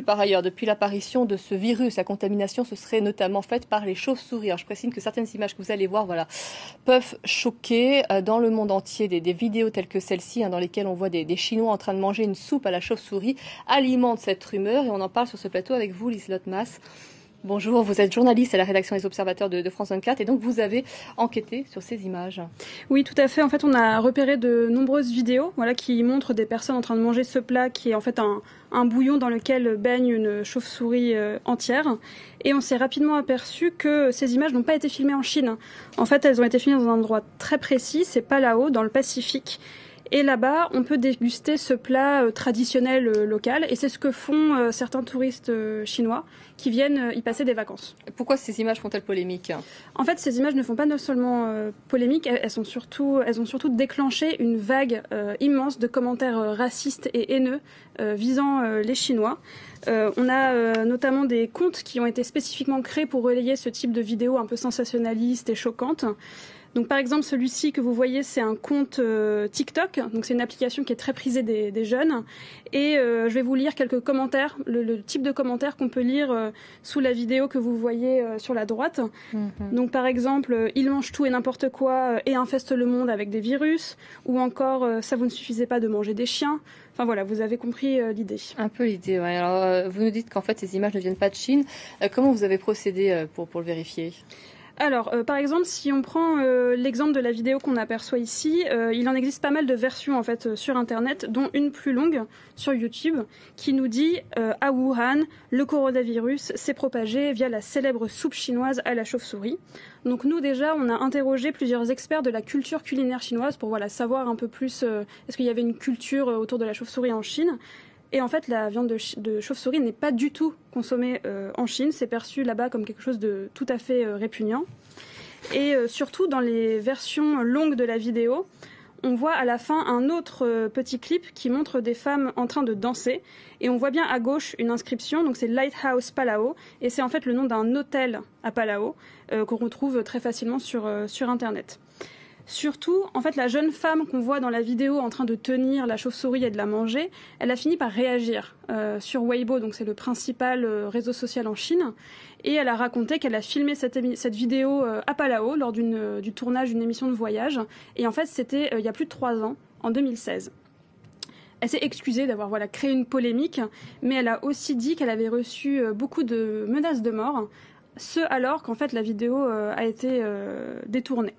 Par ailleurs, depuis l'apparition de ce virus, la contamination se serait notamment faite par les chauves-souris. Alors, je précise que certaines images que vous allez voir, peuvent choquer dans le monde entier. Des vidéos telles que celle-ci, dans lesquelles on voit des Chinois en train de manger une soupe à la chauve-souris, alimentent cette rumeur. Et on en parle sur ce plateau avec vous, Liselotte Mas. Bonjour, vous êtes journaliste à la rédaction des Observateurs de France 24 et donc vous avez enquêté sur ces images. Oui, tout à fait. En fait, on a repéré de nombreuses vidéos qui montrent des personnes en train de manger ce plat qui est en fait un bouillon dans lequel baigne une chauve-souris entière. Et on s'est rapidement aperçu que ces images n'ont pas été filmées en Chine. En fait, elles ont été filmées dans un endroit très précis, c'est Palau, dans le Pacifique. Et là-bas, on peut déguster ce plat traditionnel local. Et c'est ce que font certains touristes chinois qui viennent y passer des vacances. Pourquoi ces images font-elles polémique ? En fait, ces images ne font pas non seulement polémique, elles ont surtout déclenché une vague immense de commentaires racistes et haineux visant les Chinois. On a notamment des comptes qui ont été spécifiquement créés pour relayer ce type de vidéos un peu sensationnalistes et choquantes. Donc par exemple, celui-ci que vous voyez, c'est un compte TikTok. Donc c'est une application qui est très prisée des jeunes. Et je vais vous lire quelques commentaires, le type de commentaires qu'on peut lire sous la vidéo que vous voyez sur la droite. Donc par exemple, il mange tout et n'importe quoi et infeste le monde avec des virus. Ou encore, ça vous ne suffisait pas de manger des chiens. Enfin voilà, vous avez compris l'idée. Un peu l'idée, oui. Alors vous nous dites qu'en fait ces images ne viennent pas de Chine. Comment vous avez procédé pour le vérifier ? Alors, par exemple, si on prend l'exemple de la vidéo qu'on aperçoit ici, il en existe pas mal de versions en fait sur Internet, dont une plus longue sur YouTube, qui nous dit à Wuhan, le coronavirus s'est propagé via la célèbre soupe chinoise à la chauve-souris. Donc nous déjà, on a interrogé plusieurs experts de la culture culinaire chinoise pour savoir un peu plus est-ce qu'il y avait une culture autour de la chauve-souris en Chine. Et en fait, la viande de chauve-souris n'est pas du tout consommée en Chine. C'est perçu là-bas comme quelque chose de tout à fait répugnant. Et surtout, dans les versions longues de la vidéo, on voit à la fin un autre petit clip qui montre des femmes en train de danser. Et on voit bien à gauche une inscription, donc c'est Lighthouse Palau. Et c'est en fait le nom d'un hôtel à Palau qu'on retrouve très facilement sur Internet. Surtout, en fait, la jeune femme qu'on voit dans la vidéo en train de tenir la chauve-souris et de la manger, elle a fini par réagir sur Weibo, donc c'est le principal réseau social en Chine, et elle a raconté qu'elle a filmé cette vidéo à Palau lors du tournage d'une émission de voyage, et en fait c'était il y a plus de 3 ans, en 2016. Elle s'est excusée d'avoir créé une polémique, mais elle a aussi dit qu'elle avait reçu beaucoup de menaces de mort, ce alors qu'en fait la vidéo a été détournée.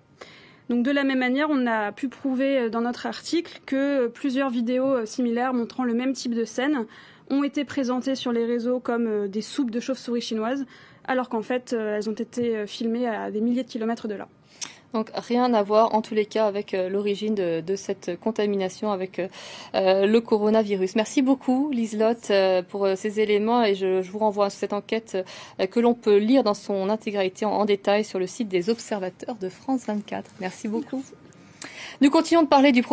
Donc de la même manière, on a pu prouver dans notre article que plusieurs vidéos similaires montrant le même type de scène ont été présentées sur les réseaux comme des soupes de chauve-souris chinoises, alors qu'en fait, elles ont été filmées à des milliers de kilomètres de là. Donc rien à voir en tous les cas avec l'origine de cette contamination avec le coronavirus. Merci beaucoup Liselotte pour ces éléments et je vous renvoie à cette enquête que l'on peut lire dans son intégralité en détail sur le site des Observateurs de France 24. Merci beaucoup. Nous continuons de parler du